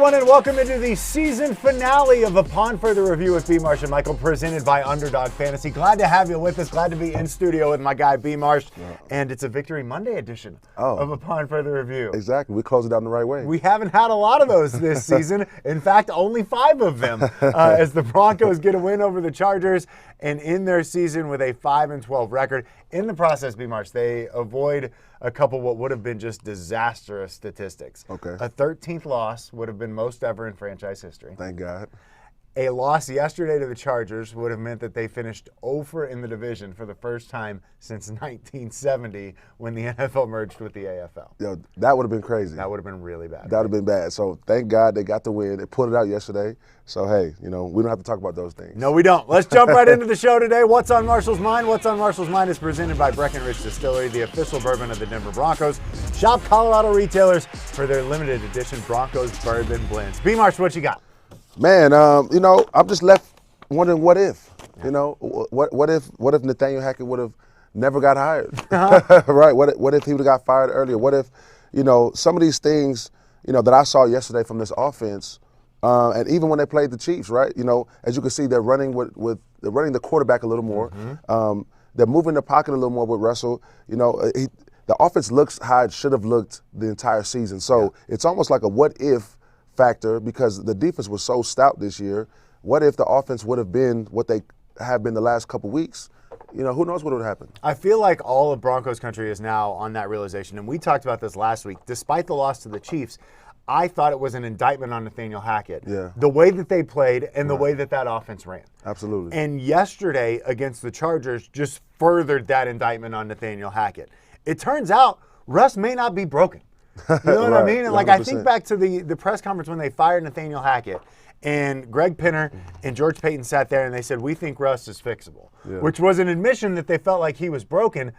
everyone, and welcome into the season finale of Upon Further Review with B. Marsh and Michael, presented by Underdog Fantasy. Glad to have you with us. Glad to be in studio with my guy, B. Marsh. And it's a Victory Monday edition of Upon Further Review. Exactly. We closed it out in the right way. We haven't had a lot of those this season. In fact, only 5 of them as the Broncos get a win over the Chargers and end their season with a 5-12 record. In the process, B. Marsh, they avoid a couple what would have been just disastrous statistics. Okay. A 13th loss would have been most ever in franchise history. Thank God. A loss yesterday to the Chargers would have meant that they finished over in the division for the first time since 1970 when the NFL merged with the AFL. Yo, that would have been crazy. That would have been really bad. That would have been bad. So thank God they got the win. They pulled it out yesterday. So, hey, we don't have to talk about those things. No, we don't. Let's jump right into the show today. What's on Marshall's Mind? What's on Marshall's Mind is presented by Breckenridge Distillery, the official bourbon of the Denver Broncos. Shop Colorado retailers for their limited edition Broncos bourbon blends. B. Marsh, what you got? Man, I'm just left wondering what if. What if Nathaniel Hackett would have never got hired? Right? What if he would have got fired earlier? What if, some of these things, that I saw yesterday from this offense, and even when they played the Chiefs, right? As you can see, they're running they're running the quarterback a little more. Mm-hmm. They're moving the pocket a little more with Russell. The offense looks how it should have looked the entire season. So it's almost like a what if factor because the defense was so stout this year. What if the offense would have been what they have been the last couple weeks? Who knows what would have happened? I feel like all of Broncos country is now on that realization, and we talked about this last week. Despite the loss to the Chiefs, I thought it was an indictment on Nathaniel Hackett. Yeah. The way that they played and the way that offense ran. Absolutely. And yesterday against the Chargers just furthered that indictment on Nathaniel Hackett. It turns out Russ may not be broken. You know what I mean? And I think back to the press conference when they fired Nathaniel Hackett, and Greg Pinner and George Payton sat there and they said, we think Russ is fixable, which was an admission that they felt like he was broken.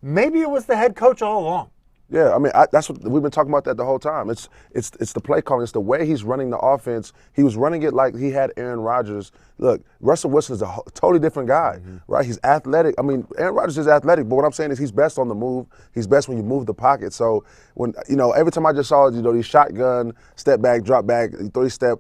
Maybe it was the head coach all along. Yeah, that's what we've been talking about that the whole time. It's the play calling. It's the way he's running the offense. He was running it like he had Aaron Rodgers. Look, Russell Wilson is a totally different guy, right? He's athletic. Aaron Rodgers is athletic, but what I'm saying is he's best on the move. He's best when you move the pocket. So when every time I just saw these shotgun, step back, drop back, 3-step.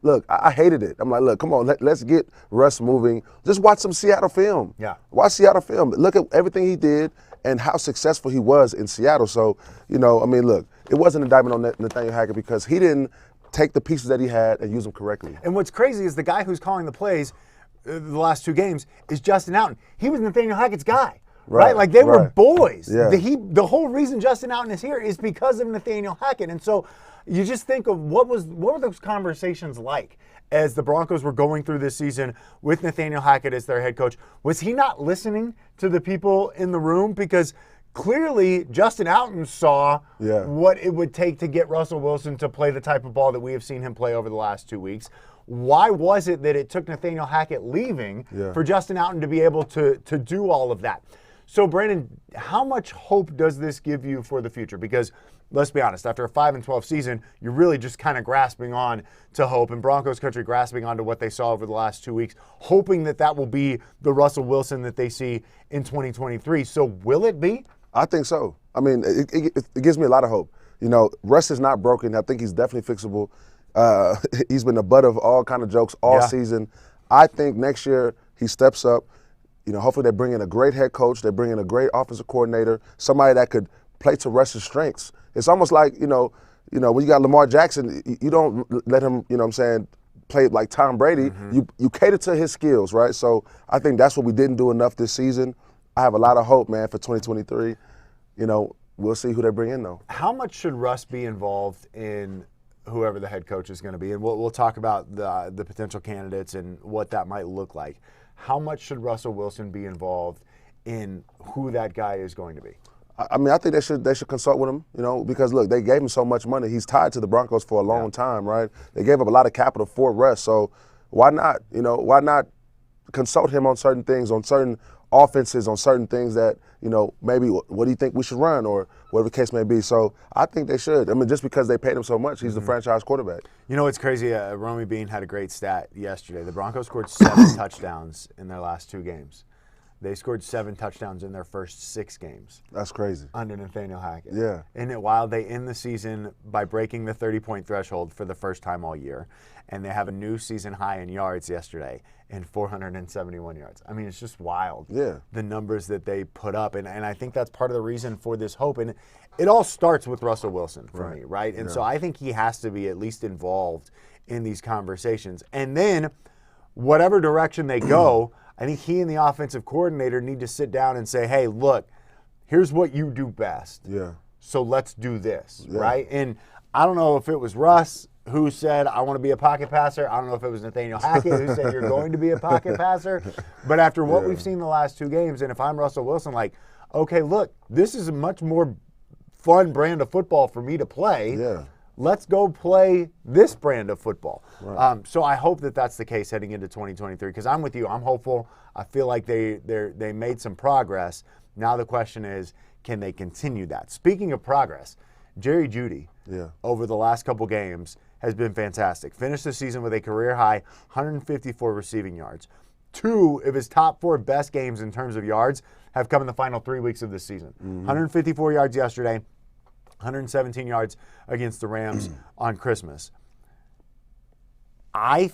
Look, I hated it. I'm like, look, come on, let's get Russ moving. Just watch some Seattle film. Yeah. Watch Seattle film. Look at everything he did and how successful he was in Seattle. So, look, it wasn't an indictment on Nathaniel Hackett because he didn't take the pieces that he had and use them correctly. And what's crazy is the guy who's calling the plays the last 2 games is Justin Outten. He was Nathaniel Hackett's guy. Right? Like they were boys. Yeah. The whole reason Justin Outten is here is because of Nathaniel Hackett. And so you just think of what were those conversations like as the Broncos were going through this season with Nathaniel Hackett as their head coach? Was he not listening to the people in the room? Because clearly Justin Outten saw what it would take to get Russell Wilson to play the type of ball that we have seen him play over the last 2 weeks. Why was it that it took Nathaniel Hackett leaving for Justin Outten to be able to do all of that? So, Brandon, how much hope does this give you for the future? Because, let's be honest, after a 5-12 season, you're really just kind of grasping on to hope, and Broncos country grasping onto what they saw over the last 2 weeks, hoping that will be the Russell Wilson that they see in 2023. So, will it be? I think so. It gives me a lot of hope. Russ is not broken. I think he's definitely fixable. He's been the butt of all kind of jokes all season. I think next year he steps up. Hopefully they bring in a great head coach. They bring in a great offensive coordinator, somebody that could play to Russ's strengths. It's almost like, when you got Lamar Jackson, you don't let him, play like Tom Brady. You cater to his skills, right? So I think that's what we didn't do enough this season. I have a lot of hope, man, for 2023. We'll see who they bring in, though. How much should Russ be involved in whoever the head coach is going to be? And we'll talk about the potential candidates and what that might look like. How much should Russell Wilson be involved in who that guy is going to be? I think they should consult with him, because look, they gave him so much money. He's tied to the Broncos for a long time, right? They gave up a lot of capital for Russ, so why not? Why not consult him on certain things, on certain offenses, on certain things that, maybe what do you think we should run or whatever the case may be. So I think they should. Just because they paid him so much, he's the franchise quarterback. It's crazy. Romy Bean had a great stat yesterday. The Broncos scored 7 touchdowns in their last 2 games. They scored 7 touchdowns in their first 6 games. That's crazy. Under Nathaniel Hackett. Yeah. Isn't it wild? They end the season by breaking the 30-point threshold for the first time all year. And they have a new season high in yards yesterday and 471 yards. I mean, it's just wild. Yeah. The numbers that they put up. And I think that's part of the reason for this hope. And it all starts with Russell Wilson for me, right? And so I think he has to be at least involved in these conversations. And then whatever direction they go, I think he and the offensive coordinator need to sit down and say, hey, look, here's what you do best. Yeah. So let's do this, right? And I don't know if it was Russ who said, I want to be a pocket passer. I don't know if it was Nathaniel Hackett who said, you're going to be a pocket passer. But after what we've seen the last 2 games, and if I'm Russell Wilson, like, okay, look, this is a much more fun brand of football for me to play. Yeah. Let's go play this brand of football. Right. So I hope that that's the case heading into 2023 because I'm with you. I'm hopeful. I feel like they made some progress. Now the question is, can they continue that? Speaking of progress, Jerry Jeudy over the last couple games has been fantastic. Finished the season with a career-high 154 receiving yards. 2 of his top 4 best games in terms of yards have come in the final 3 weeks of this season. 154 yards yesterday, 117 yards against the Rams on Christmas. I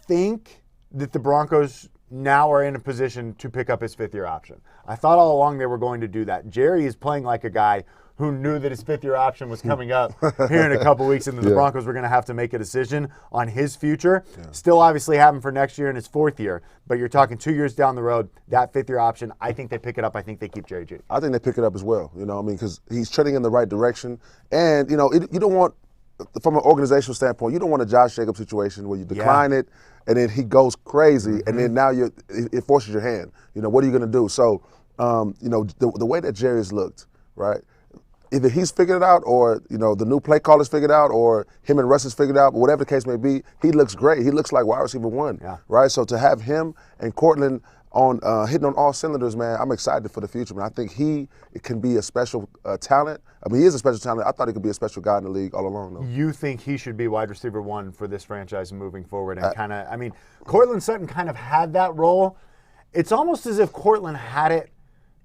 think that the Broncos now are in a position to pick up his 5th-year option. I thought all along they were going to do that. Jerry is playing like a guy who knew that his 5th-year option was coming up here in a couple weeks and that the Broncos were going to have to make a decision on his future. Still obviously have him for next year in his 4th year, but you're talking 2 years down the road, that 5th-year option, I think they pick it up. I think they keep Jerry Jeudy. I think they pick it up as well, because he's trending in the right direction. And, you don't want, from an organizational standpoint, you don't want a Josh Jacobs situation where you decline it and then he goes crazy and then now it forces your hand. What are you going to do? So, the way that Jerry's looked, right, either he's figured it out or, the new play caller's figured it out or him and Russ has figured it out, but whatever the case may be, he looks great. He looks like wide receiver 1, right? So to have him and Cortland on hitting on all cylinders, man, I'm excited for the future, man. I think he can be a special talent. I mean, he is a special talent. I thought he could be a special guy in the league all along, though. You think he should be wide receiver 1 for this franchise moving forward? And Cortland Sutton kind of had that role. It's almost as if Cortland had it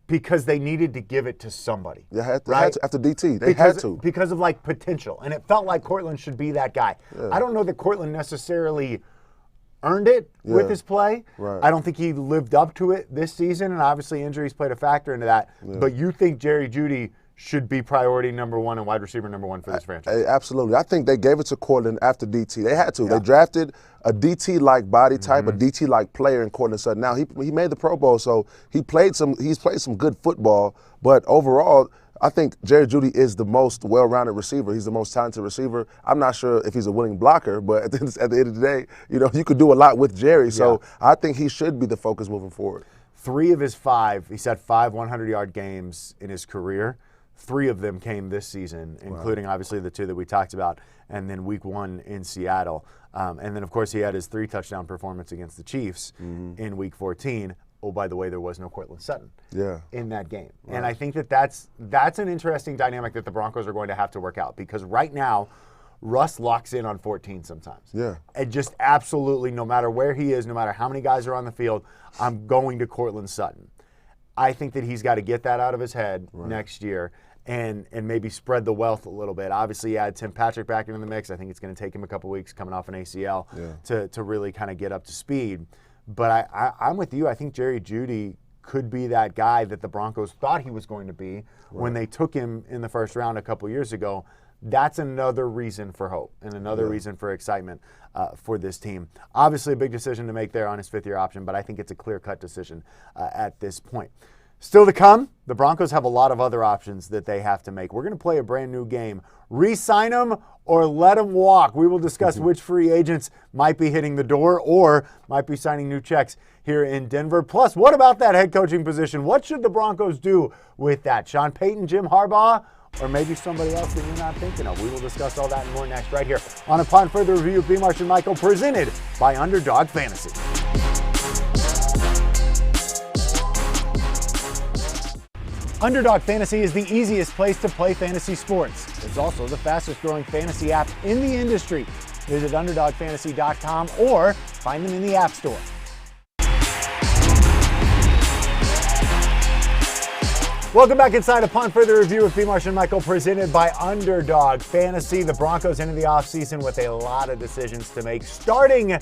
because they needed to give it to somebody. They had to, right? After DT. They had to. Because of, potential. And it felt like Cortland should be that guy. Yeah. I don't know that Cortland necessarily earned it with his play. Right. I don't think he lived up to it this season, and obviously injuries played a factor into that. Yeah. But you think Jerry Jeudy should be priority number 1 and wide receiver number 1 for this franchise? Absolutely. I think they gave it to Cortland after DT. They had to. Yeah. They drafted a DT-like body type, a DT-like player in Cortland Sutton. Now, he made the Pro Bowl, so he's played some good football, but overall, I think Jerry Jeudy is the most well-rounded receiver. He's the most talented receiver. I'm not sure if he's a winning blocker, but at the end of the day, you could do a lot with Jerry. So I think he should be the focus moving forward. 3 of his 5, he's had 5 100-yard games in his career. 3 of them came this season, including obviously the 2 that we talked about, and then week 1 in Seattle. And then, of course, he had his 3-touchdown performance against the Chiefs in week 14. Oh, by the way, there was no Cortland Sutton in that game. Right. And I think that's an interesting dynamic that the Broncos are going to have to work out because right now, Russ locks in on 14 sometimes. Yeah. And just absolutely, no matter where he is, no matter how many guys are on the field, I'm going to Cortland Sutton. I think that he's got to get that out of his head next year and maybe spread the wealth a little bit. Obviously, you add Tim Patrick back into the mix. I think it's going to take him a couple weeks coming off an ACL to really kind of get up to speed. But I'm with you. I think Jerry Jeudy could be that guy that the Broncos thought he was going to be when they took him in the first round a couple years ago. That's another reason for hope and another reason for excitement for this team. Obviously, a big decision to make there on his 5th-year option, but I think it's a clear-cut decision at this point. Still to come, the Broncos have a lot of other options that they have to make. We're going to play a brand new game. Re-sign them or let them walk. We will discuss which free agents might be hitting the door or might be signing new checks here in Denver. Plus, what about that head coaching position? What should the Broncos do with that? Sean Payton, Jim Harbaugh, or maybe somebody else that you're not thinking of? We will discuss all that and more next right here on Upon Further Review, B. Marsh and Michael, presented by Underdog Fantasy. Underdog Fantasy is the easiest place to play fantasy sports. It's also the fastest growing fantasy app in the industry. Visit UnderdogFantasy.com or find them in the App Store. Welcome back inside Upon Further Review with B. Marsh and Michael, presented by Underdog Fantasy. The Broncos into the offseason with a lot of decisions to make, starting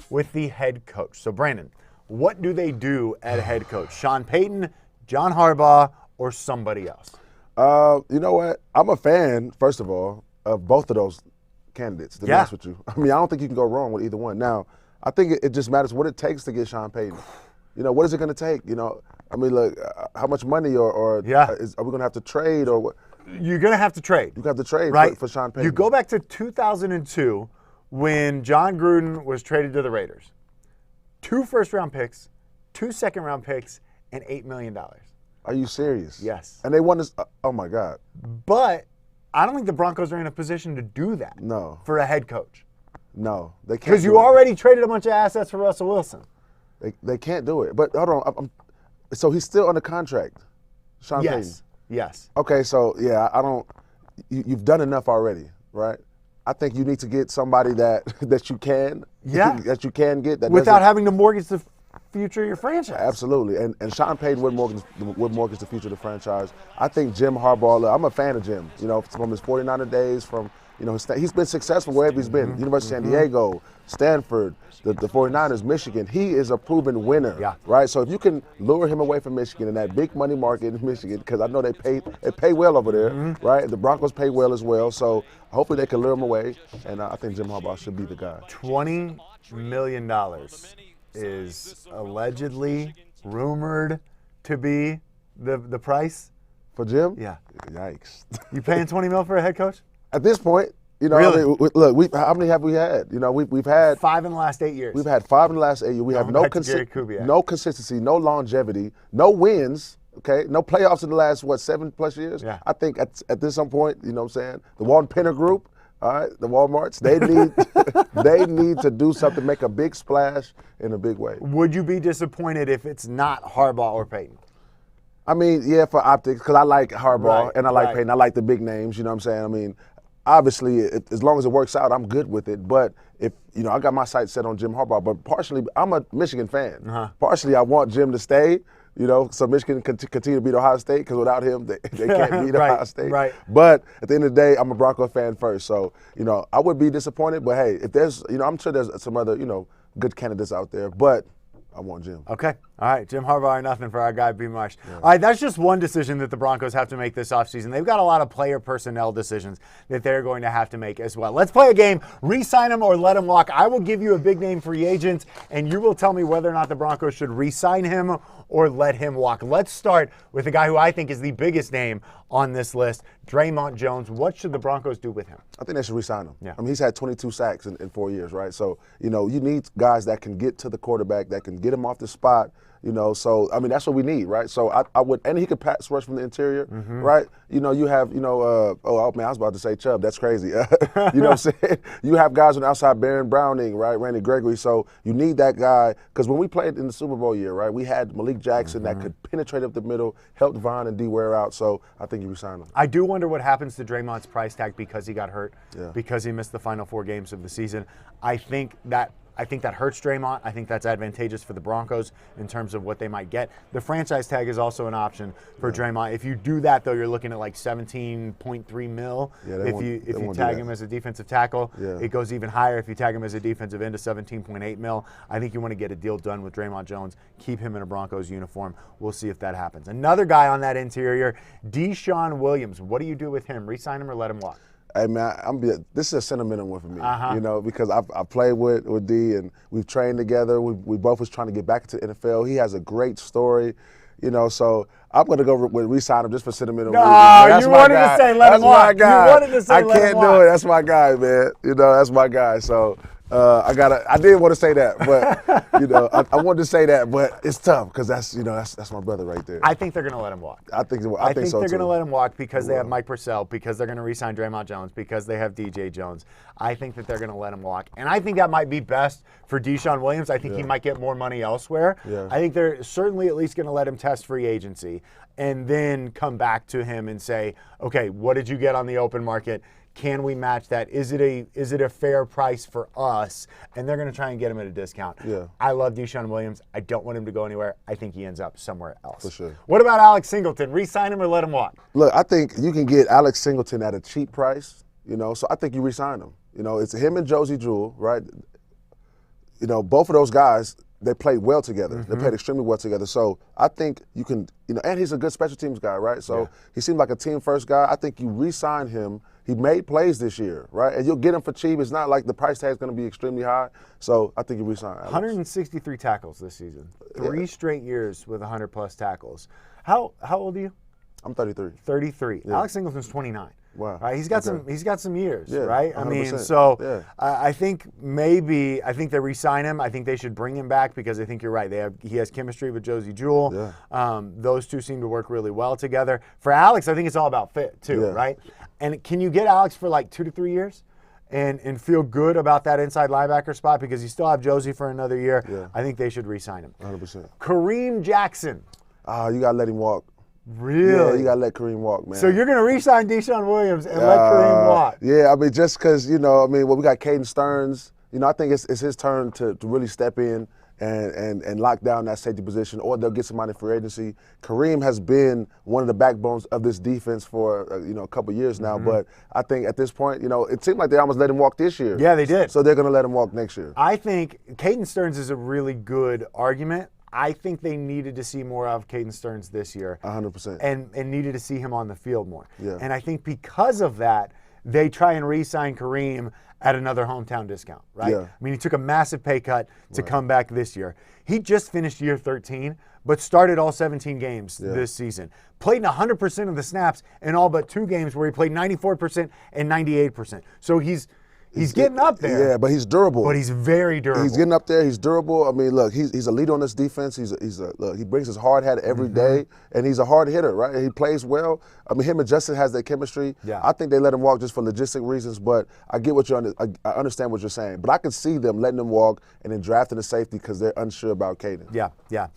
with the head coach. So, Brandon, what do they do at head coach? Sean Payton, John Harbaugh, or somebody else? You know what? I'm a fan, first of all, of both of those candidates, to be honest with you. I mean, I don't think you can go wrong with either one. Now, I think it just matters what it takes to get Sean Payton. You know, what is it going to take? You know, I mean, look, how much money are we going to have to trade or what? You're going to have to trade. You have to trade right? for Sean Payton. You go back to 2002 when John Gruden was traded to the Raiders. 2 first-round picks, 2 second-round picks, and $8 million. Are you serious? Yes. And they won this. Oh, my God. But I don't think the Broncos are in a position to do that. No. For a head coach. No, they can't. Because you already traded a bunch of assets for Russell Wilson. They can't do it. But hold on. So he's still under contract, Sean Payton? Yes. Okay, so, yeah, I don't you've done enough already, right? I think you need to get somebody that you can get. That without having to mortgage the future of your franchise. Absolutely. And Sean Payton would mortgage the future of the franchise. I think Jim Harbaugh, I'm a fan of Jim, you know, from his 49er days, from, you know, he's been successful wherever he's been. University of San Diego, Stanford, the 49ers, Michigan. He is a proven winner, right? So if you can lure him away from Michigan in that big money market in Michigan, because I know they pay well over there, right? The Broncos pay well as well. So hopefully they can lure him away, and I think Jim Harbaugh should be the guy. $20 million is allegedly rumored to be the price. For Jim? Yeah. Yikes. You paying $20 million for a head coach? At this point, you know, really? I mean, look, how many have we had? You know, we've had 5 in the last 8 years. We've had 5 in the last 8 years. We have no consistency, no longevity, no wins. Okay, no playoffs in the last 7+ years. Yeah. I think at this some point, you know what I'm saying, the Walton Penner Group, all right, the Walmarts, they need to do something, make a big splash in a big way. Would you be disappointed if it's not Harbaugh or Payton? I mean, yeah, for optics, because I like Harbaugh and I like Payton. I like the big names, you know what I'm saying? I mean, obviously, as long as it works out, I'm good with it. But if, you know, I got my sights set on Jim Harbaugh, but partially, I'm a Michigan fan. Partially, I want Jim to stay, you know, so Michigan can continue to beat Ohio State, because without him, they can't beat Ohio State. Right. But at the end of the day, I'm a Bronco fan first. So, you know, I would be disappointed, but hey, if there's, you know, I'm sure there's some other, you know, good candidates out there, but I want Jim. Okay. All right. Jim Harbaugh or nothing for our guy, B. Marsh. Yeah. All right. That's just one decision that the Broncos have to make this offseason. They've got a lot of player personnel decisions that they're going to have to make as well. Let's play a game. Re-sign him or let him walk. I will give you a big name free agent, and you will tell me whether or not the Broncos should re-sign him or let him walk. Let's start with the guy who I think is the biggest name on this list, Draymond Jones. What should the Broncos do with him? I think they should re-sign him. Yeah. I mean, he's had 22 sacks in 4 years, right? So, you know, you need guys that can get to the quarterback, that can get him off the spot, you know. So, I mean, that's what we need, right? So, I would, and he could pass rush from the interior, right? You know, you have, you know, oh, man, I was about to say Chubb. That's crazy. You know what I'm saying? You have guys on the outside, Baron Browning, right? Randy Gregory. So, you need that guy, because when we played in the Super Bowl year, right, we had Malik Jackson that could penetrate up the middle, help Devon and D wear out. So, I think you resign him. I do wonder what happens to Draymond's price tag because he got hurt, because he missed the final 4 games of the season. I think that hurts Draymond. I think that's advantageous for the Broncos in terms of what they might get. The franchise tag is also an option for Draymond. If you do that, though, you're looking at like $17.3 million. If you tag him as a defensive tackle, it goes even higher. If you tag him as a defensive end to $17.8 million. I think you want to get a deal done with Draymond Jones, keep him in a Broncos uniform. We'll see if that happens. Another guy on that interior, Deshaun Williams. What do you do with him? Re-sign him or let him walk? Hey, man, this is a sentimental one for me, you know, because I played with D, and we've trained together. We both was trying to get back into the NFL. He has a great story, you know, so I'm going to go with re-sign him just for sentimental reasons. No, you wanted to say let him walk. You wanted to say let him walk. I can't do it. That's my guy, man. You know, that's my guy. So I did want to say that, but you know, I wanted to say that, but it's tough because that's my brother right there. I think they're going to let him walk. I think so they're too. going to let him walk because they have Mike Purcell, because they're going to re-sign Draymond Jones, because they have DJ Jones. I think that they're going to let him walk, and I think that might be best for Deshaun Williams. I think he might get more money elsewhere. I think they're certainly at least going to let him test free agency and then come back to him and say, okay, what did you get on the open market? Can we match that? Is it a fair price for us? And they're going to try and get him at a discount. Yeah. I love Deshaun Williams. I don't want him to go anywhere. I think he ends up somewhere else. For sure. What about Alex Singleton? Re-sign him or let him walk? Look, I think you can get Alex Singleton at a cheap price, so I think you re-sign him. It's him and Josie Jewell, right? Both of those guys, they played well together. They played extremely well together. So I think you can, and he's a good special teams guy, right? So he seemed like a team-first guy. I think you re-sign him. He made plays this year, right? And you'll get him for cheap. It's not like the price tag is going to be extremely high. So I think you re-sign Alex. 163 tackles this season. 3 straight years with 100-plus tackles. How old are you? I'm 33. 33. Yeah. Alex Singleton's 29. Wow. Right? He's got some years, yeah, right? 100%. I mean, so yeah. I think they re-sign him. I think they should bring him back because I think you're right. He has chemistry with Josie Jewell. Yeah. Those two seem to work really well together. For Alex, I think it's all about fit too, right? And can you get Alex for like 2 to 3 years? And feel good about that inside linebacker spot because you still have Josie for another year. Yeah. I think they should re-sign him. 100%. Kareem Jackson. You got to let him walk. Really? Yeah, you got to let Kareem walk, man. So you're going to re-sign Deshaun Williams and let Kareem walk? Yeah, I mean, just because, we got Caden Stearns. I think it's his turn to really step in and lock down that safety position, or they'll get somebody in free agency. Kareem has been one of the backbones of this defense for, a couple years now. But I think at this point, it seemed like they almost let him walk this year. Yeah, they did. So they're going to let him walk next year. I think Caden Stearns is a really good argument. I think they needed to see more of Caden Stearns this year. 100%. And needed to see him on the field more. Yeah. And I think because of that, they try and re-sign Kareem at another hometown discount, right? Yeah. I mean, he took a massive pay cut to come back this year. He just finished year 13, but started all 17 games this season. Played in 100% of the snaps in all but 2 games where he played 94% and 98%. So he's getting up there. Yeah, but he's durable. But he's very durable. He's getting up there. He's durable. I mean, look, he's a leader on this defense. He brings his hard hat every day, and he's a hard hitter, right? He plays well. I mean, him and Justin has that chemistry. Yeah. I think they let him walk just for logistic reasons, but I get what I understand what you're saying. But I can see them letting him walk and then drafting a safety because they're unsure about Caden. Yeah.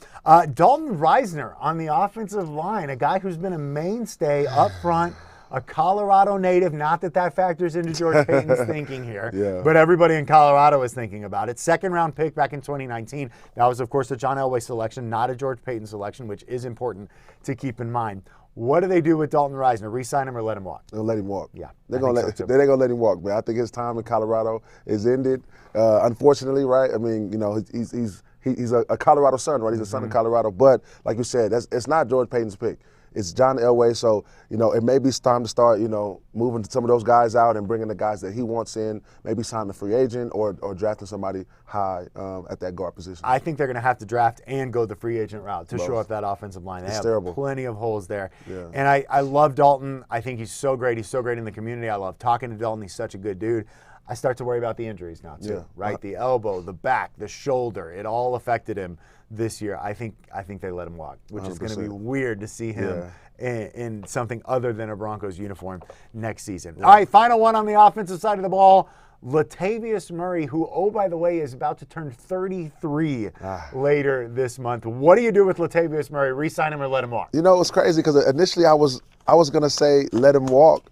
Dalton Reisner on the offensive line, a guy who's been a mainstay up front. A Colorado native, not that factors into George Payton's thinking here, but everybody in Colorado is thinking about it. 2nd-round pick back in 2019. That was, of course, a John Elway selection, not a George Payton selection, which is important to keep in mind. What do they do with Dalton Reisner? Re-sign him or let him walk? They'll let him walk. Yeah, they're gonna let him walk, man. I think his time in Colorado is ended. Unfortunately, right? I mean, he's a Colorado son, right? He's a son of Colorado, but like you said, it's not George Payton's pick. It's John Elway, so, it may be time to start, moving some of those guys out and bringing the guys that he wants in, maybe signing a free agent or drafting somebody high at that guard position. I think they're going to have to draft and go the free agent route to shore up that offensive line. They have terrible. Plenty of holes there. Yeah. And I love Dalton. I think he's so great. He's so great in the community. I love talking to Dalton. He's such a good dude. I start to worry about the injuries now, too, right? The elbow, the back, the shoulder, it all affected him this year. I think they let him walk, which 100%. Is going to be weird to see him in something other than a Broncos uniform next season. All right, final one on the offensive side of the ball. Latavius Murray, who, oh, by the way, is about to turn 33 later this month. What do you do with Latavius Murray? Re-sign him or let him walk? It's crazy because initially I was going to say let him walk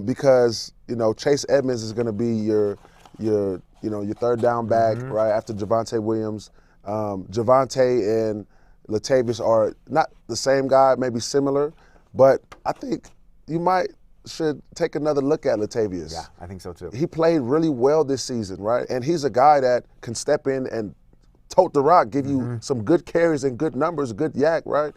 because, Chase Edmonds is going to be your 3rd down back, right, after Javonte Williams. Javonte and Latavius are not the same guy, maybe similar, but I think you should take another look at Latavius. Yeah, I think so too. He played really well this season, right? And he's a guy that can step in and tote the rock, give you some good carries and good numbers, good yak, right?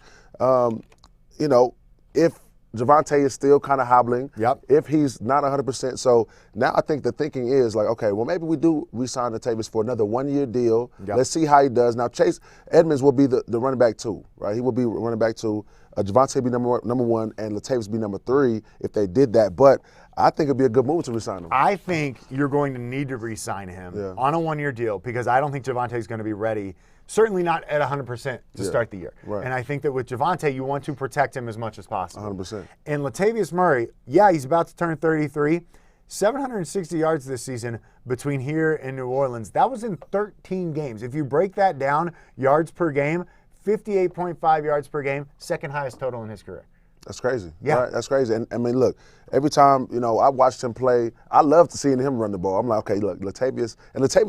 If Javonte is still kind of hobbling. If he's not 100%. So now I think the thinking is like, okay, well, maybe we do re-sign Latavius for another 1-year deal. Let's see how he does. Now, Chase Edmonds will be the running back 2, right? He will be running back 2. Javonte be number 1, and Latavius be number 3 if they did that. But I think it'd be a good move to re-sign him. I think you're going to need to re-sign him on a 1-year deal because I don't think Javonte's going to be ready. Certainly not at 100% to start the year. Right. And I think that with Javonte, you want to protect him as much as possible. 100%. And Latavius Murray, he's about to turn 33. 760 yards this season between here and New Orleans. That was in 13 games. If you break that down, yards per game, 58.5 yards per game, 2nd highest total in his career. That's crazy. Yeah. Right? That's crazy. And I mean, look, every time, I watched him play, I loved seeing him run the ball. I'm like, okay, look, Latavius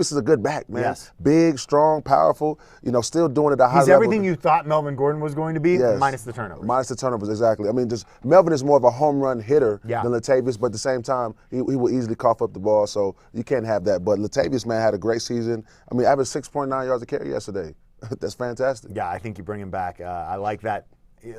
is a good back, man. Yes. Big, strong, powerful, still doing it at a high He's level. everything you thought Melvin Gordon was going to be, Yes. minus the turnovers. Minus the turnovers, exactly. I mean, just Melvin is more of a home run hitter Yeah. than Latavius, but at the same time, he will easily cough up the ball, so you can't have that. But Latavius, man, had a great season. I mean, averaged 6.9 yards a carry yesterday. That's fantastic. Yeah, I think you bring him back. I like that.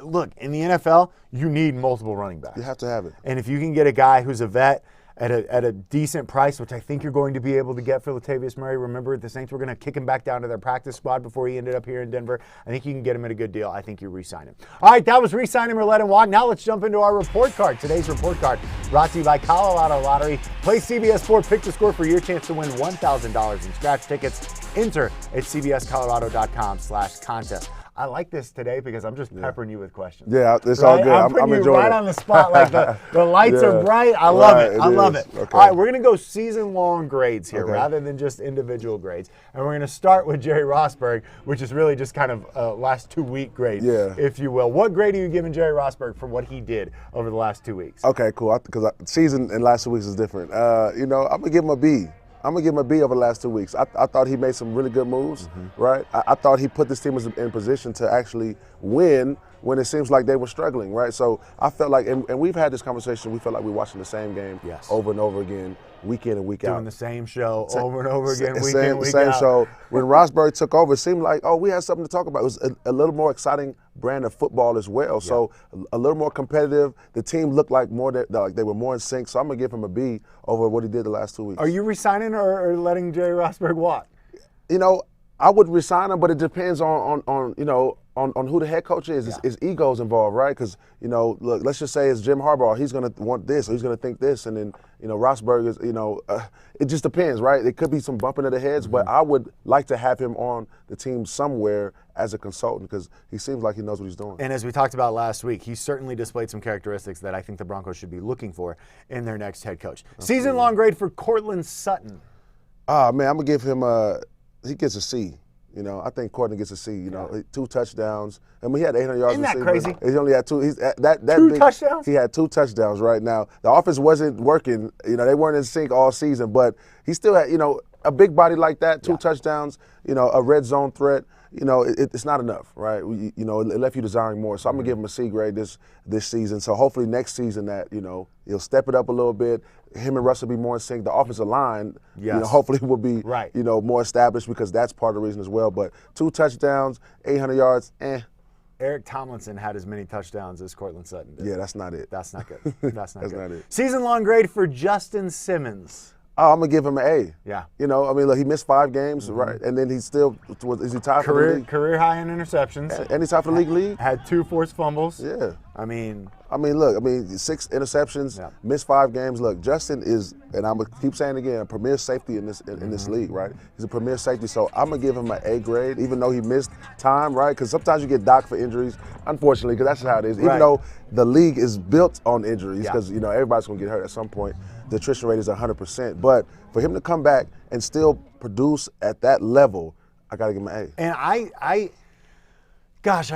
Look, in the NFL, you need multiple running backs. You have to have it. And if you can get a guy who's a vet at a decent price, which I think you're going to be able to get for Latavius Murray. Remember, the Saints were going to kick him back down to their practice squad before he ended up here in Denver. I think you can get him at a good deal. I think you re-sign him. All right, that was re-sign him or let him walk. Now let's jump into our report card. Today's report card brought to you by Colorado Lottery. Play CBS Sport, pick the score for your chance to win $1,000 in scratch tickets. Enter at cbscolorado.com/contest. I like this today because I'm just peppering you with questions. Yeah, it's all good. I'm putting you enjoying right it. on the spot. Like the lights are bright. I love it. I love it. Okay. All right, we're going to go season-long grades here Okay. rather than just individual grades. And we're going to start with Jerry Rosburg, which is really just kind of a last 2-week grade, if you will. What grade are you giving Jerry Rosburg for what he did over the last 2 weeks? Okay, cool. Because season in last 2 weeks is different. I'm going to give him a B. I'm going to give him a B over the last 2 weeks. I thought he made some really good moves, right? I thought he put this team in position to actually win when it seems like they were struggling, right? So I felt like, and we've had this conversation, we felt like we're watching the same game over and over again, week in and week out. Doing the same show over and over again, week in and week same out. show. When Rosburg took over, it seemed like, we had something to talk about. It was a little more exciting brand of football as well. So a little more competitive. The team looked like like they were more in sync. So I'm going to give him a B over what he did the last 2 weeks. Are you resigning or letting Jerry Rosburg walk? I would resign him, but it depends on who the head coach is. His ego's involved, right? Because, look, let's just say it's Jim Harbaugh. He's going to want this or he's going to think this. And then, Rosburg is, it just depends, right? It could be some bumping of the heads, but I would like to have him on the team somewhere as a consultant because he seems like he knows what he's doing. And as we talked about last week, he certainly displayed some characteristics that I think the Broncos should be looking for in their next head coach. Season-long grade for Courtland Sutton. Man, I'm going to give him he gets a C. I think Courtney gets a C. 2 touchdowns. I mean, he had 800 yards. Isn't that receiving. crazy? He only had 2. He's that Two big, touchdowns? He had 2 touchdowns right now. The offense wasn't working. They weren't in sync all season, but he still had, a big body like that, 2 touchdowns, a red zone threat. It's not enough, right? It left you desiring more. So I'm going to give him a C grade this season. So hopefully next season that, he'll step it up a little bit. Him and Russ will be more in sync. The offensive line, hopefully will be, more established because that's part of the reason as well. But 2 touchdowns, 800 yards, Eric Tomlinson had as many touchdowns as Courtland Sutton did. Yeah, that's not it. That's not good. That's not not it. Season-long grade for Justin Simmons. Oh, I'm going to give him an A. Yeah. Look, he missed 5 games, right? And then he still, is he tied for the league? Career high in interceptions. And he's tied for the league? Had 2 forced fumbles. Yeah. I mean, look, 6 interceptions, missed 5 games. Look, Justin is, and I'm going to keep saying it again, a premier safety in this league, right? He's a premier safety, so I'm going to give him an A grade, even though he missed time, right? Because sometimes you get docked for injuries, unfortunately, because that's how it is. Even though the league is built on injuries, because, everybody's going to get hurt at some point. The attrition rate is 100%. But for him to come back and still produce at that level, I got to give him an A. And I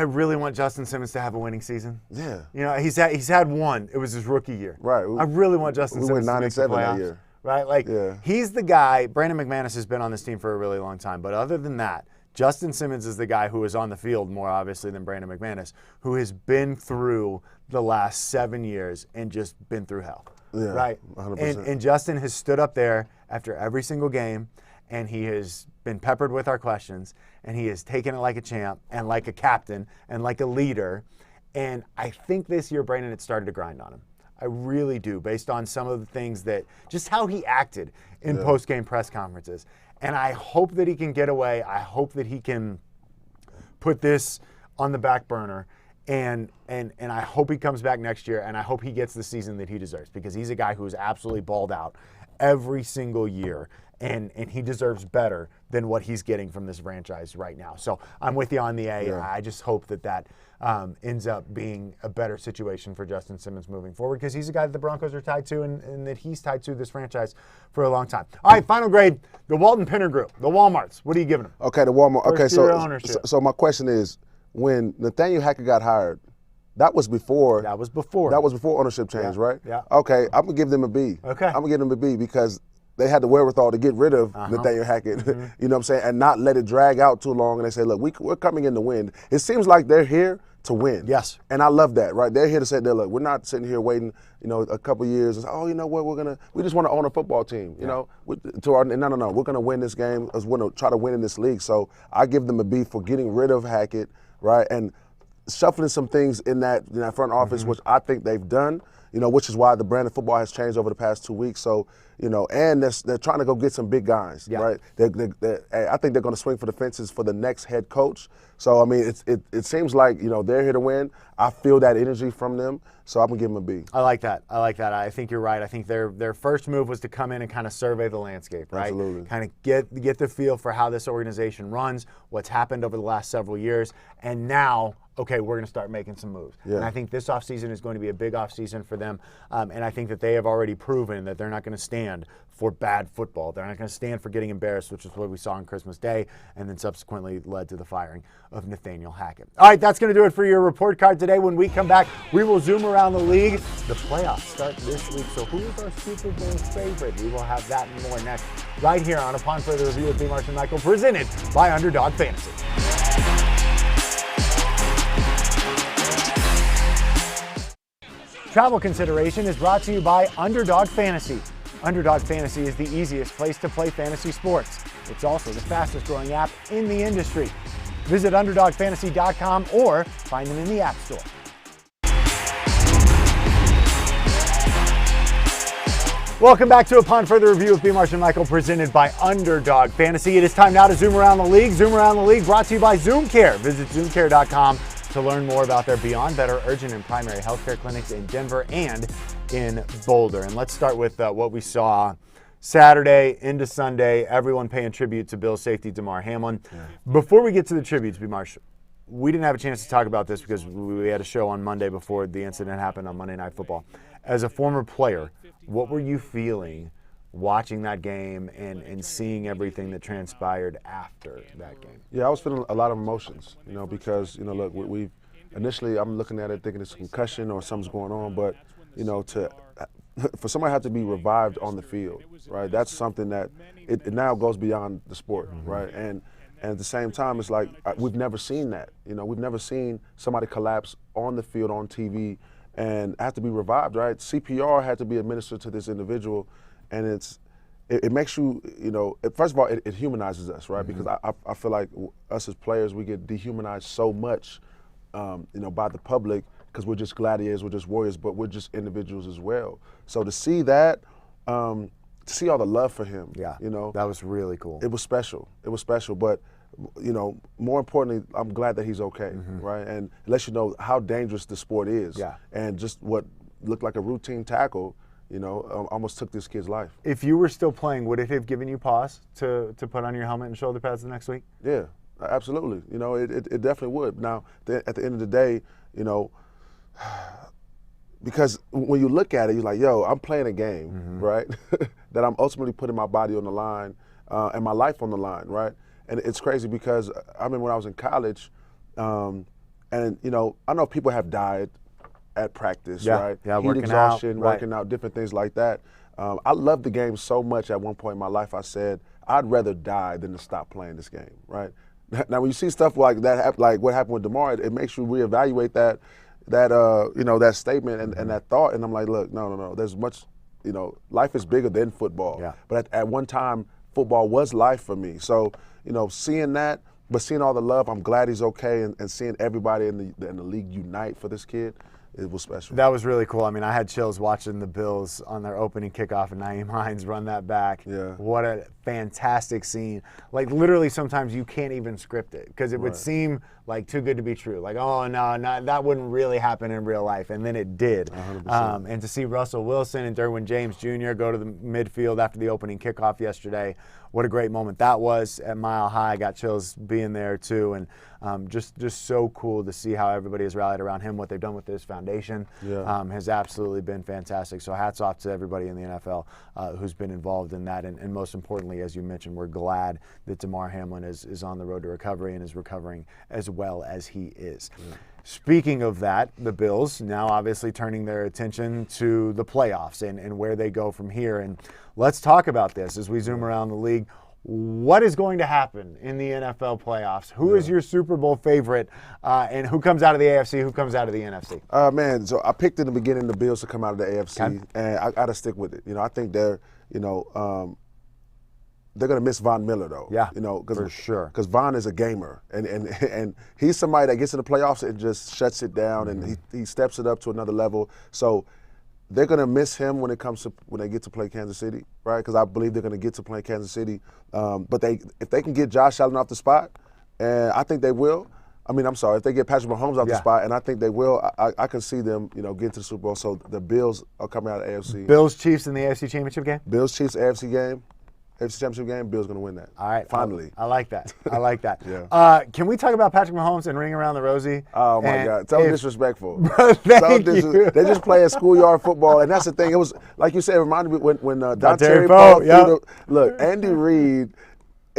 really want Justin Simmons to have a winning season. Yeah. He's had one. It was his rookie year. Right. I really want Justin Simmons to make the playoffs. We went 9-7 that year. Right? He's the guy. Brandon McManus has been on this team for a really long time. But other than that, Justin Simmons is the guy who is on the field more obviously than Brandon McManus, who has been through the last 7 years and just been through hell. Yeah, right? 100%. And Justin has stood up there after every single game, and he has been peppered with our questions, and he has taken it like a champ and like a captain and like a leader. And I think this year, Brandon, it started to grind on him. I really do, based on some of the things that, just how he acted in post-game press conferences. And I hope that he can get away. I hope that he can put this on the back burner. And I hope he comes back next year, and I hope he gets the season that he deserves, because he's a guy who's absolutely balled out every single year, and he deserves better than what he's getting from this franchise right now. So I'm with you on the A. I just hope that ends up being a better situation for Justin Simmons moving forward, because he's a guy that the Broncos are tied to, and that he's tied to this franchise for a long time. All right, final grade, the Walton Penner Group, the Walmarts. What are you giving them? Okay, the Walmart. Okay, so so my question is, when Nathaniel Hackett got hired, That was before. That was before. That was before ownership change, Yeah, right? yeah. Okay, I'm gonna give them a B. Okay. I'm gonna give them a B because they had the wherewithal to get rid of Nathaniel Hackett, Mm-hmm. you know what I'm saying, and not let it drag out too long. And they say, look, we're coming in to win. It seems like they're here to win. Yes. And I love that, right? They're here to say, look, we're not sitting here waiting, you know, a couple years and say, oh, you know what, we just want to own a football team, you know. No, we're gonna win this game. We're gonna try to win in this league. So I give them a B for getting rid of Hackett, right, and shuffling some things in that front office, which I think they've done, you know, which is why the brand of football has changed over the past 2 weeks. So, you know, and they're trying to go get some big guys, right? I think they're going to swing for the fences for the next head coach. So, I mean, it seems like, you know, they're here to win. I feel that energy from them, so I'm going to give them a B. I like that. I think you're right. I think their first move was to come in and kind of survey the landscape, right? Absolutely. Kind of get the feel for how this organization runs, what's happened over the last several years, and now, okay, we're going to start making some moves. Yeah. And I think this offseason is going to be a big offseason for them, and I think that they have already proven that they're not going to stand for bad football. They're not going to stand for getting embarrassed, which is what we saw on Christmas Day, and then subsequently led to the firing of Nathaniel Hackett. All right, that's going to do it for your report card today. When we come back, we will zoom around the league. The playoffs start this week, so who is our Super Bowl favorite? We will have that and more next, right here on Upon Further Review with B. Marsh and Michael, presented by Underdog Fantasy. Travel consideration is brought to you by Underdog Fantasy. Underdog Fantasy is the easiest place to play fantasy sports. It's also the fastest growing app in the industry. Visit UnderdogFantasy.com or find them in the App Store. Welcome back to Upon Further Review with B. Marsh and Michael, presented by Underdog Fantasy. It is time now to zoom around the league. Zoom around the league brought to you by ZoomCare. Visit ZoomCare.com to learn more about their Beyond Better urgent and primary healthcare clinics in Denver and in Boulder. And let's start with what we saw Saturday into Sunday, everyone paying tribute to Bills safety Damar Hamlin. Yeah. Before we get to the tributes, B. Marsh, we didn't have a chance to talk about this because we had a show on Monday before the incident happened on Monday Night Football. As a former player, what were you feeling watching that game and seeing everything that transpired after that game? Yeah, I was feeling a lot of emotions, you know, because, you know, look, we initially I'm looking at it thinking it's a concussion or something's going on, but, you know, for somebody to have to be revived on the field, right, that's something that it now goes beyond the sport, right? And at the same time, it's like we've never seen that. You know, we've never seen somebody collapse on the field on TV and have to be revived, right? CPR had to be administered to this individual, and it makes you, you know, first of all, it humanizes us, right? Because I feel like us as players, we get dehumanized so much, you know, by the public because we're just gladiators, we're just warriors, but we're just individuals as well. So to see that, to see all the love for him, yeah, you know. That was really cool. It was special. It was special, but, you know, more importantly, I'm glad that he's okay, right? And it lets you know how dangerous the sport is. Yeah. And just what looked like a routine tackle, you know, almost took this kid's life. If you were still playing, would it have given you pause to put on your helmet and shoulder pads the next week? Yeah, absolutely. You know, it definitely would. Now, at the end of the day, you know, because when you look at it, you're like, yo, I'm playing a game, right, that I'm ultimately putting my body on the line and my life on the line, right? And it's crazy because I remember when I was in college, and, you know, I know people have died at practice, right? Yeah, Heat working exhaustion, out, working out, different things like that. I loved the game so much at one point in my life, I said, I'd rather die than to stop playing this game, right? Now, when you see stuff like that, like what happened with Damar, it makes you reevaluate that you know, that statement and that thought. And I'm like, look, no. There's much, you know, life is bigger than football. Yeah. But at one time, football was life for me. So, you know, seeing that, but seeing all the love, I'm glad he's okay, and seeing everybody in the league unite for this kid, it was special. That was really cool. I mean, I had chills watching the Bills on their opening kickoff and Nyheim Hines run that back. Yeah. What a fantastic scene. Like, literally, sometimes you can't even script it because it would seem like too good to be true. Like, oh, no, that wouldn't really happen in real life. And then it did. 100%. And to see Russell Wilson and Derwin James Jr. go to the midfield after the opening kickoff yesterday, what a great moment that was at Mile High. I got chills being there, too. And just so cool to see how everybody has rallied around him. What they've done with this foundation has absolutely been fantastic. So hats off to everybody in the NFL who's been involved in that. And most importantly, as you mentioned, we're glad that Damar Hamlin is on the road to recovery and is recovering as well as he is. Speaking of that, the Bills now obviously turning their attention to the playoffs and where they go from here. And let's talk about this as we zoom around the league. What is going to happen in the NFL playoffs? Who is your Super Bowl favorite, and who comes out of the AFC, who comes out of the NFC? Man, so I picked in the beginning the Bills to come out of the AFC, Okay. and I got to stick with it. I think they're going to miss Von Miller, though. Yeah, cause, for sure. Because Von is a gamer, and he's somebody that gets in the playoffs and just shuts it down, and he steps it up to another level. So they're going to miss him when they get to play Kansas City, right? Because I believe they're going to get to play Kansas City. But if they can get Josh Allen off the spot, and I think they will. If they get Patrick Mahomes off the spot, and I think they will, I can see them, getting to the Super Bowl. So the Bills are coming out of AFC. Bills Chiefs in the AFC Championship game? Bills Chiefs AFC game. AFC Championship game, Bills going to win that. All right. Finally. I like that. I like that. Yeah. Can we talk about Patrick Mahomes and Ring Around the Rosie? Oh, my God. So disrespectful. Thank you. They just play schoolyard football, and that's the thing. It was, like you said, it reminded me when Terry Terry Poe, Poe. Look, Andy Reid,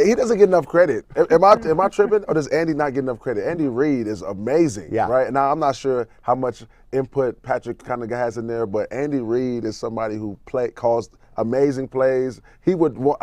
he doesn't get enough credit. Am I tripping, or does Andy not get enough credit? Andy Reid is amazing, right? Now, I'm not sure how much input Patrick kind of has in there, but Andy Reid is somebody who calls amazing plays. I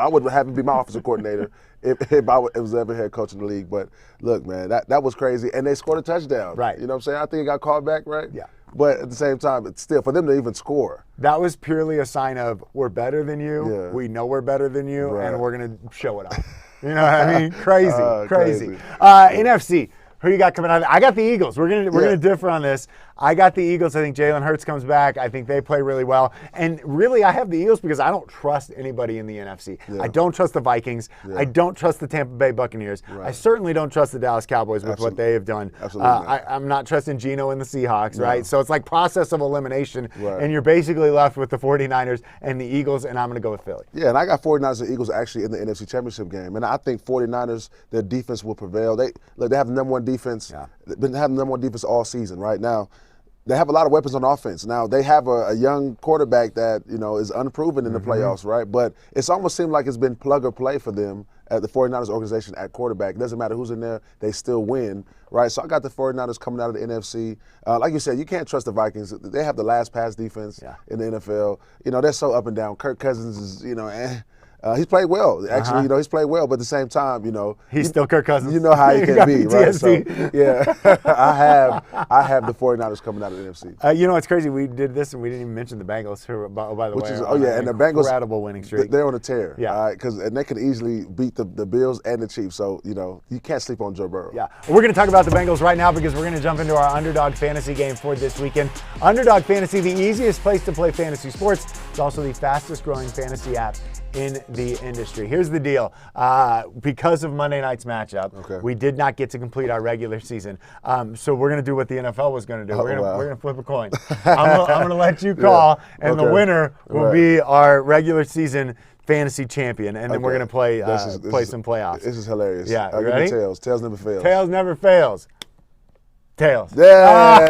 would have him be my offensive coordinator if I was ever head coach in the league. But look, man, that was crazy. And they scored a touchdown. Right. You know what I'm saying? I think it got called back, right? Yeah. But at the same time, it's still, for them to even score. That was purely a sign of we're better than you. Yeah. We know we're better than you, Right. and we're going to show it off. You know what I mean? Crazy. Crazy. NFC. Who you got coming out? I got the Eagles. We're gonna differ on this. I got the Eagles. I think Jalen Hurts comes back. I think they play really well. And really, I have the Eagles because I don't trust anybody in the NFC. Yeah. I don't trust the Vikings. Yeah. I don't trust the Tampa Bay Buccaneers. Right. I certainly don't trust the Dallas Cowboys with what they have done. Absolutely. I'm not trusting Geno and the Seahawks, right? So it's like process of elimination, Right. and you're basically left with the 49ers and the Eagles, and I'm going to go with Philly. Yeah, and I got 49ers and Eagles actually in the NFC Championship game. And I think 49ers, their defense will prevail. They have the number one defense. Yeah. Been having the number one defense all season, right? Now, they have a lot of weapons on offense. Now, they have a young quarterback that, is unproven in the playoffs, right? But it's almost seemed like it's been plug or play for them at the 49ers organization at quarterback. It doesn't matter who's in there, they still win, right? So I got the 49ers coming out of the NFC. Like you said, you can't trust the Vikings. They have the last pass defense in the NFL. They're so up and down. Kirk Cousins is, he's played well. Actually, he's played well, but at the same time, He's still Kirk Cousins. You know how he can be, right? So, PTSD. yeah, I have the 49ers coming out of the NFC. It's crazy. We did this and we didn't even mention the Bengals, who, by the way, And the Bengals, incredible winning streak. They're on a tear, Yeah. and they could easily beat the Bills and the Chiefs. So, you can't sleep on Joe Burrow. Yeah, we're going to talk about the Bengals right now because we're going to jump into our Underdog Fantasy game for this weekend. Underdog Fantasy, the easiest place to play fantasy sports. It's also the fastest growing fantasy app in the industry. Here's the deal. Because of Monday night's matchup, we did not get to complete our regular season. So we're going to do what the NFL was going to do. We're going to flip a coin. I'm going to let you call, and the winner will be our regular season fantasy champion, and then we're going to play some playoffs. This is hilarious. Yeah, you ready? Tails. Tails never fails. Tails never fails. Tails. Yeah,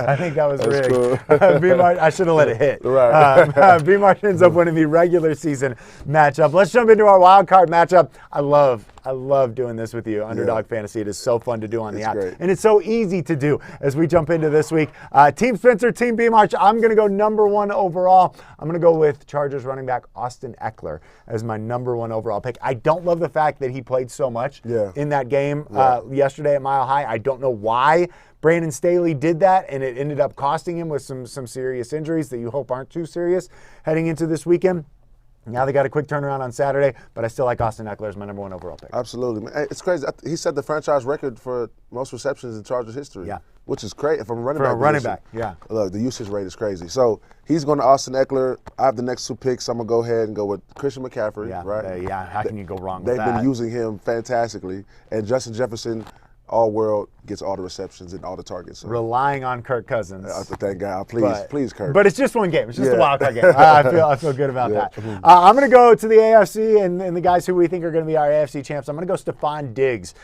I think that was rigged. Cool. B-March, I should have let it hit. Right. B-March ends up winning the regular season matchup. Let's jump into our wild card matchup. I love doing this with you, Underdog Fantasy. It is so fun to do on the app. Great. And it's so easy to do as we jump into this week. Team Spencer, Team B-March, I'm going to go number one overall. I'm going to go with Chargers running back Austin Eckler as my number one overall pick. I don't love the fact that he played so much in that game yesterday at Mile High. I don't know why Brandon Staley did that, and it ended up costing him with some serious injuries that you hope aren't too serious heading into this weekend. Now they got a quick turnaround on Saturday, but I still like Austin Eckler as my number one overall pick. Absolutely, man. It's crazy. He set the franchise record for most receptions in Chargers history. Yeah. Which is great from a running For back. a running back, yeah. Look, the usage rate is crazy. So he's going to Austin Eckler. I have the next two picks. I'm going to go ahead and go with Christian McCaffrey, right? How can you go wrong with that? They've been using him fantastically. And Justin Jefferson, all-world, gets all the receptions and all the targets. So. Relying on Kirk Cousins. Thank God. Please, Kirk. But it's just one game. It's just a wild card game. I feel good about that. I'm going to go to the AFC and the guys who we think are going to be our AFC champs. I'm going to go Stephon Diggs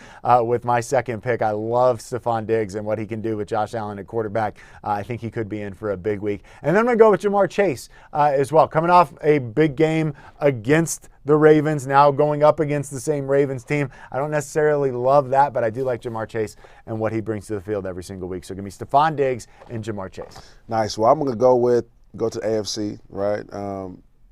with my second pick. I love Stephon Diggs and what he can do with Josh Allen at quarterback. I think he could be in for a big week. And then I'm going to go with Jamar Chase as well. Coming off a big game against the Ravens, now going up against the same Ravens team. I don't necessarily love that, but I do like Jamar Chase and what he brings to the field every single week. So give me Stephon Diggs and Jamar Chase. Nice. Well, I'm going to go to the AFC, right,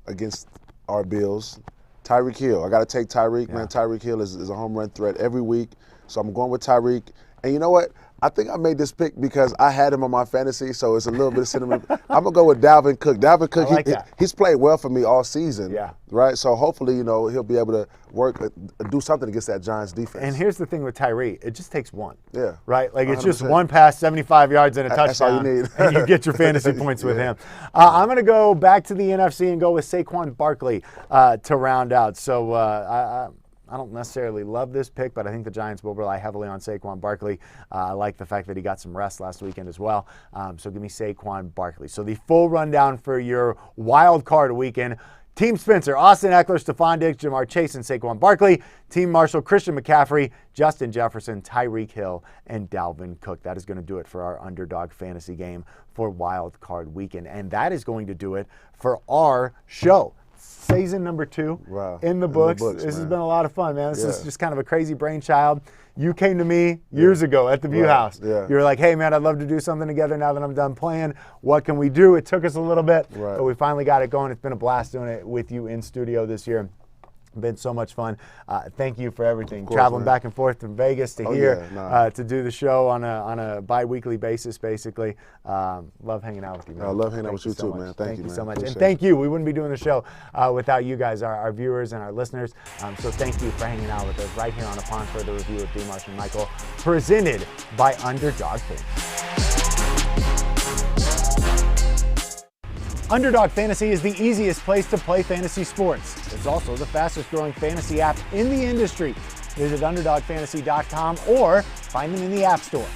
against our Bills. Tyreek Hill. I got to take Tyreek, man. Tyreek Hill is a home run threat every week. So I'm going with Tyreek. And you know what? I think I made this pick because I had him on my fantasy, so it's a little bit of sentiment. I'm going to go with Dalvin Cook. Dalvin Cook, he's played well for me all season, right? So hopefully, he'll be able to do something against that Giants defense. And here's the thing with Tyree. It just takes one. Yeah. Right? Like, it's 100%. just one pass, 75 yards, and a touchdown. That's all you need. And you get your fantasy points with him. I'm going to go back to the NFC and go with Saquon Barkley to round out. So I don't necessarily love this pick, but I think the Giants will rely heavily on Saquon Barkley. I like the fact that he got some rest last weekend as well. So give me Saquon Barkley. So the full rundown for your wild card weekend: Team Spencer, Austin Eckler, Stephon Diggs, Jamar Chase, and Saquon Barkley. Team Marshall, Christian McCaffrey, Justin Jefferson, Tyreek Hill, and Dalvin Cook. That is going to do it for our Underdog Fantasy game for Wild Card Weekend. And that is going to do it for our show. Season number 2 in the books. This has been a lot of fun, man. This is just kind of a crazy brainchild. You came to me years ago at the View House. You were like, hey, man, I'd love to do something together now that I'm done playing. What can we do? It took us a little bit, but we finally got it going. It's been a blast doing it with you in studio this year. Been so much fun. Thank you for everything. Course, traveling man. back and forth from Vegas to here to do the show on a bi-weekly basis, basically. Love hanging out with you, man. I love hanging out with you too, man. Thank you, man. man. So much. Appreciate And thank you. We wouldn't be doing the show without you guys, our viewers and our listeners. So thank you for hanging out with us right here on Upon Further Review with D. Marsh and Michael, presented by Underdog Fantasy. Underdog Fantasy is the easiest place to play fantasy sports. It's also the fastest growing fantasy app in the industry. Visit UnderdogFantasy.com or find them in the App Store.